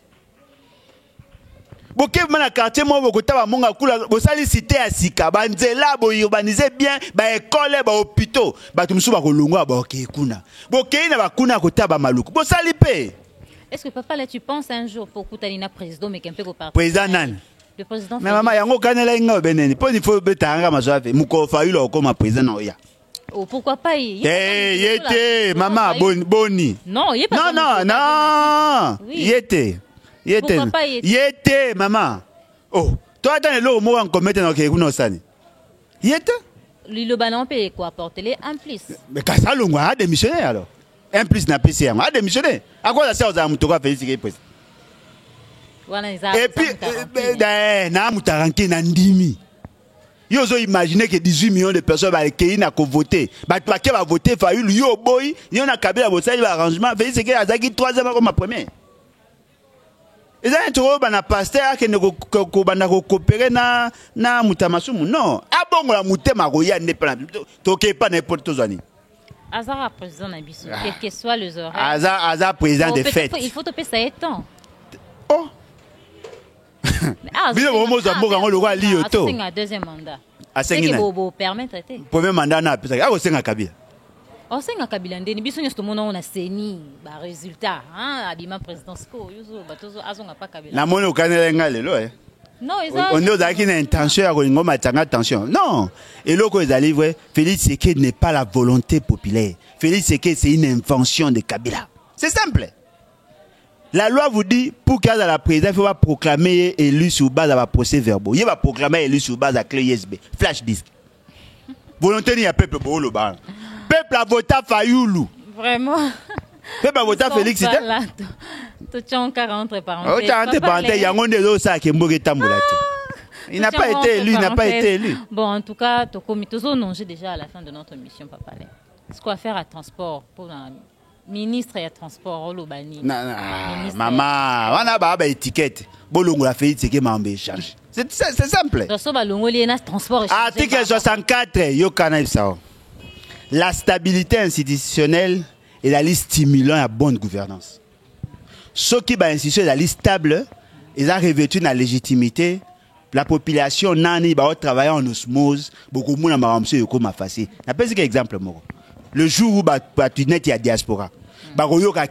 Boké mana quartier mo bokota ba monga kula bo sali cité à Sika ba nzela bo urbaniser bien ba école ba hôpitaux ba tumsu ba kolongwa ba oké kuna boké na ba kuna kota ba maluku bo sali pe. Est-ce que papa là tu penses un jour pour Koutalina président mais qu'un peu au parti président nan le président mais maman yango kanela nga beneni po il faut betanga mazafe muko fa yulo comme président ya. Oh pourquoi pas yete maman boni non il pas non yete Yete, maman. Oh, toi, attends, le mot en commettant dans quelque chose. Yete? Le ballon paye quoi? Porter-les un plus. Mais quand ça, l'on a démissionné alors. Un plus n'a pas essayé. A démissionné. À quoi ça sert aux Amoutoura féliciter président? Et puis, na Moutaranki na Ndimi. Ils ont imaginé que 18 millions de personnes vont voter. Bah, tu vas voter, Fayoul, yo boy, il y en a qu'à bien voter, l'arrangement. Féliciter que Azaki 3e comme ma première. Et ça, tu vois, un pasteur qui ne coopérer na mutamasumu. Non. Ah bon, la mutema roya n'est pas pas n'importe où. Azara président Nabiso, quel que soit les horaires. Azara président de fête. Il faut topper ça étant. Oh. Bien au moment où on le voit lioto. C'est un deuxième mandat. C'est que vous permettre. Premier mandat na pesa. Ah, c'est un Kabila. On sait que Kabila ndeni biso nyosto mona on a seni ba résultat hein abima présidence ko yuzo batozo azonga pas Kabila. Na mona okanela ngalelo Non, on est dans une intention à ngoma tanga attention. Non. Et loko ezali vrai, Félix Tshisekedi n'est pas la volonté populaire. Félix Tshisekedi c'est une invention de Kabila. C'est simple. La loi vous dit pour qu'il y ait la présidence, il faut pas proclamer élu sur base à procès verbaux. Il va proclamer élu sur base à clé USB, flash disk. Volonté ni a peuple pour le bar. Peuple a voté Fayoulou. Vraiment. Peuple a voté Félix Tshisekedi. Tu tiens 40 par an. Il n'a pas été élu, il n'a pas été élu. Bon, en tout cas, nous j'ai déjà à la fin de notre mission, papa. Ce qu'on va faire à transport pour un ministre et à transport, Olobani. Maman, on a une étiquette. Bolongo la Félix Tshisekedi m'a échange. C'est simple. Article 64, Yokana Ibsao. La stabilité institutionnelle est la liste stimulant à bonne gouvernance. Ceux qui sont institutionnels, la liste stable, ils ont revêtu la légitimité. La population nani va travailler en osmose. Beaucoup de monde a monsieur Yoko Mafasi. Je vais un exemple. Le jour où tu n'es pas diaspora, il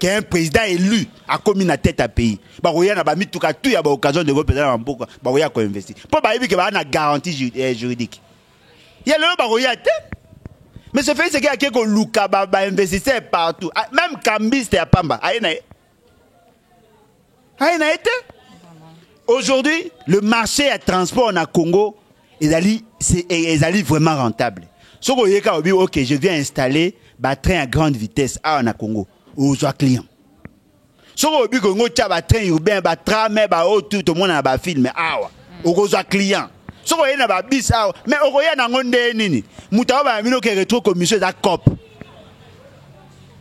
y a un président élu à commis la tête à pays. Il y a une occasion de représenter en beaucoup. Il y a investi. Pour qu'il y ait une garantie juridique. Il y a le mais ce fait, c'est qu'il y a quelqu'un qui a investi partout. Même Kambis, c'était à Pamba. Aujourd'hui, le marché à transport en Congo est vraiment rentable. Si vous voyez ok, je viens installer un train à grande vitesse en Congo, aux clients. Si vous voyez un train urbain, un tram, tout le monde a un film, aux clients. Si vous voyez un bis, mais vous voyez un nini, Moutawa qui retrouve commission de COP.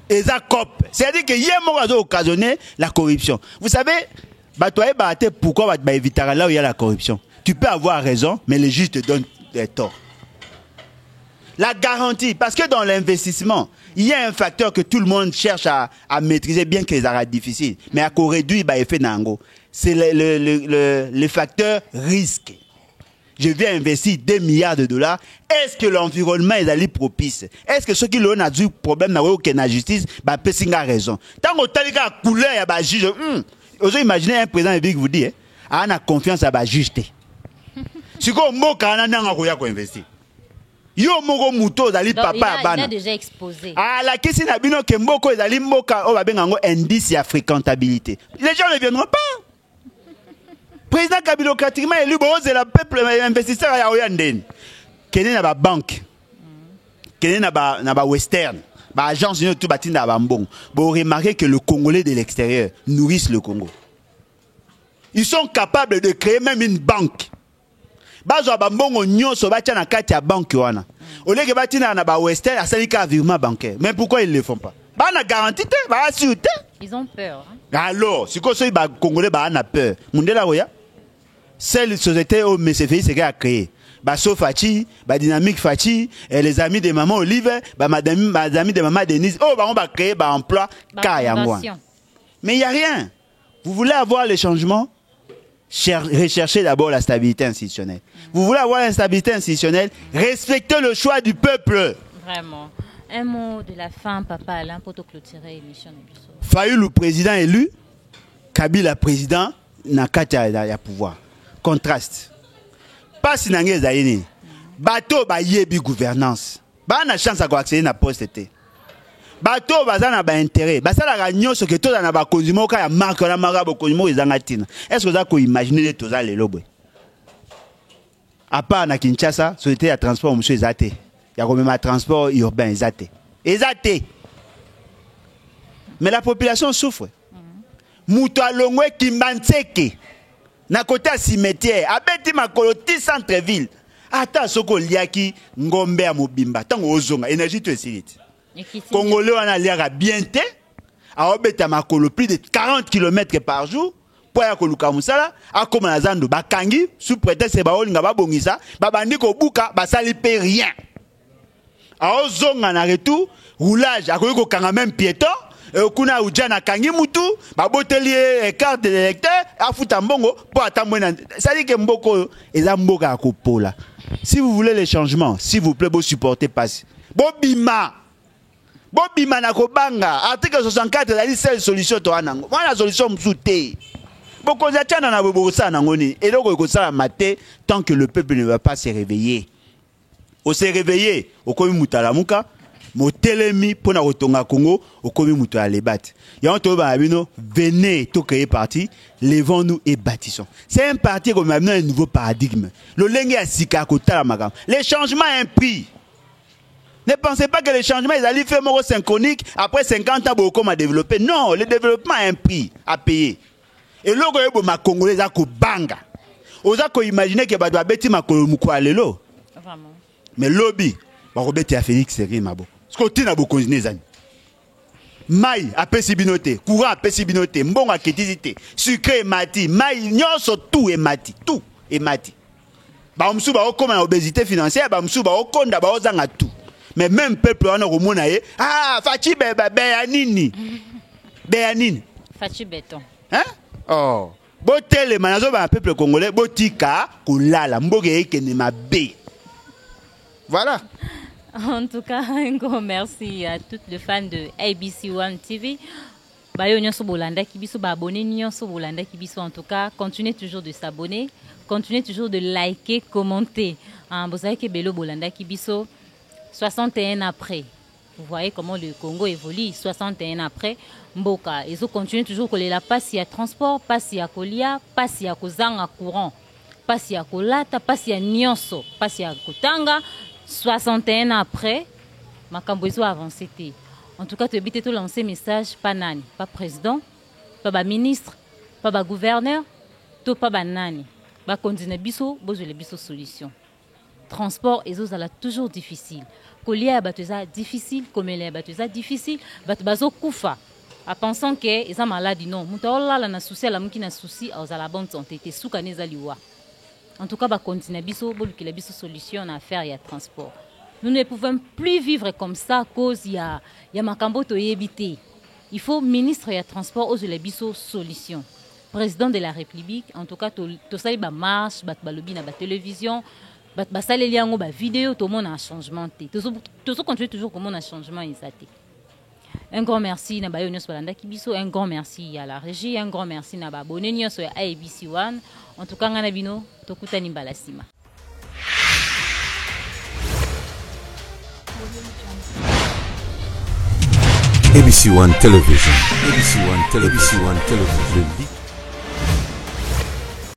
Et ça COP. C'est-à-dire qu'il y a occasionné la corruption. Vous savez, pourquoi tu éviter là où il y a la corruption? Tu peux avoir raison, mais les juges te donnent des torts. La garantie, parce que dans l'investissement, il y a un facteur que tout le monde cherche à maîtriser, bien que les arrêts difficiles. Mais à quoi réduire l'effet Nango, c'est le facteur risque. Je viens investir 2 milliards de dollars. Est-ce que l'environnement est allé propice? Est-ce que ceux qui l'ont du problème n'a aucune justice, bah, Pessinga a raison. Tant qu'on t'a dit la couleur, bah, juge, Osez imaginer un président de vous dit, a confiance à la juge. Si vous avez investir. Yo moko muto zali papa bana. Il a déjà exposé. Ah la question na bino ke mboko ezali mboka o babengango indice ya fréquentabilité. Les gens ne viendront pas. Président kabilokratiquement élu c'est la peuple investisseur ya oyanden. Kene na ba banque. Kene na ba western. Ba agence yo tout batinda ba mbongo. Bo remarquer que le Congolais de l'extérieur nourrissent le Congo. Ils sont capables de créer même une banque. Bazo bambongo nyonso batia na kati ya banque wana. Oleke batina na ba western asalika virement bancaire. Mais pourquoi ils le font pas? Ba na garantie te, ba assurité. Ils ont peur. Alors, si ko so ba congolais ba na peur. Mundela roya. Celle société au MCFI c'est a créé. Ba Sofachi, ba Dynamique Fachi, et les amis de maman Olive, ba madame, les amis de maman Denise. Oh, ba on va créer ba emploi Kayangwa. Mais il y a rien. Vous voulez avoir les changements? Recherchez d'abord la stabilité institutionnelle. Vous voulez avoir la stabilité institutionnelle, respectez le choix du peuple. Vraiment. Un mot de la fin, Papa Alain, pour te clôturer l'émission. Fayoulou le président élu, Kabila président, n'a qu'à pouvoir. Contraste. Pas si n'angé zaïni. Bateau ba yebi gouvernance. Ba na chance à accéder na poste. Bato bazana ba intérêt basala ga nyonso ke toza na ba konzimo ka ya marque na marabo konzimo ezanga tina. Est-ce que vous avez imaginer toza lelo boy? À part na Kinshasa, société ya transport monsieur ezate. Ya komema transport urbain ezate. Ezate. Mais la population souffre. Muto alongwe Kimbantseke na côté cimetière, abeti makolo ti centre ville. Ata soko liaki ngombe ya mobimba tango ozonga énergie to esiliti. Congolais on a l'air bien té a obeta makolo plus de 40 km par jour pour ya koluka musala a comme na zando bakangi sous prétexte ba olinga ba bongisa ba bandi ko buka ba sali pe rien a ozonga na retour roulage a ko kanga même piéton et kuna ujana kangi mutu ba boteli carte de l'électeur a futa mbongo pour atamwena ça dit que mboko eza mboka ko pola. Si vous voulez les changements, s'il vous plaît, vous supportez pas bobima Bobima na kobanga article 64 la seule solution to anango. Moi la solution msouté. Boko za tchana na bobo sa nangoni et donc ko sala maté tant que le peuple ne va pas se réveiller. On se réveiller, au komi mutala muka, mo telemi pona kotonga Congo, au komi mutala lebat. Ya on to ba bino, venez to créer parti, levons-nous et bâtissons. C'est un parti qui a amené un nouveau paradigme. Le lenge a sika kotala magam. Les changements ont un prix. Ne pensez pas que les changements, ils allaient faire moro synchronique, après 50 ans, beaucoup à développer. Non, le développement a un prix à payer. Et là, vous ma Congolais, vous banga. Vous avez imaginé que vous avez bêti ma Congolais. Vraiment. Mais lobby, vous avez bêti à Félix Série, ma bo. Ce que tu as beaucoup de amis. Maï a pesibinoté, courant a pesibinoté, mbongo a kétizité, sucré et mati, maï, nyonso tout est mati, tout est mati. Ba msou ba okoma na obésité financière, ba msou ba okonda ba ozanga tout. Mais même peuple on a remonté ah Fachi Béanini Béanini Fachi béton hein oh botel manazo ba peuple congolais botika kulala mboge ekene mabe. Voilà. En tout cas, un grand merci à toutes les fans de ABC One TV. Bayo nyonso bolanda kibiso ba abonné nyonso bolanda kibiso. En tout cas, continuez toujours de s'abonner, continuez toujours de liker, commenter. Vous savez que Belo bolanda kibiso 61 après. Vous voyez comment le Congo évolue. 61 après, Mboka. Ils ont continué toujours que la passe y a transport, passe y a colia, passe y a kozanga courant, passe y a kolata, passe y a nyonso, passe y a kotanga. 61 après, makambo ezo avancé. En tout cas, tu habites tout lancer message pas nani, pas président, pas ministre, pas gouverneur, tout pas nani. Ba continuer biso, bozo le biso solution. Transport et ça toujours difficile. Colia bateza difficile, comme les bateza difficile, bazo kufa. En pensant que ils sont malades non, mutola la na souci la muki na souci aux la bonne santé, te souka nezaliwa. En tout cas, ba continuer biso, boluki la biso solution à faire ya transport. Nous ne pouvons plus vivre comme ça à cause y a makambo to yebité. Il faut ministre ya transport aux le biso solution. Président de la République, en tout cas to sali ba marche, ba balobi na ba télévision. Basale liango ba vidéo tout le monde a un changement tout continuer toujours comme on a changement exact. Un grand merci na bayo nyos balanda kibiso, un grand merci à la régie, un grand merci na ba abonné nyos ya ABC One. En tout cas ngana bino tokutani balasima. ABC One Television. ABC One Television.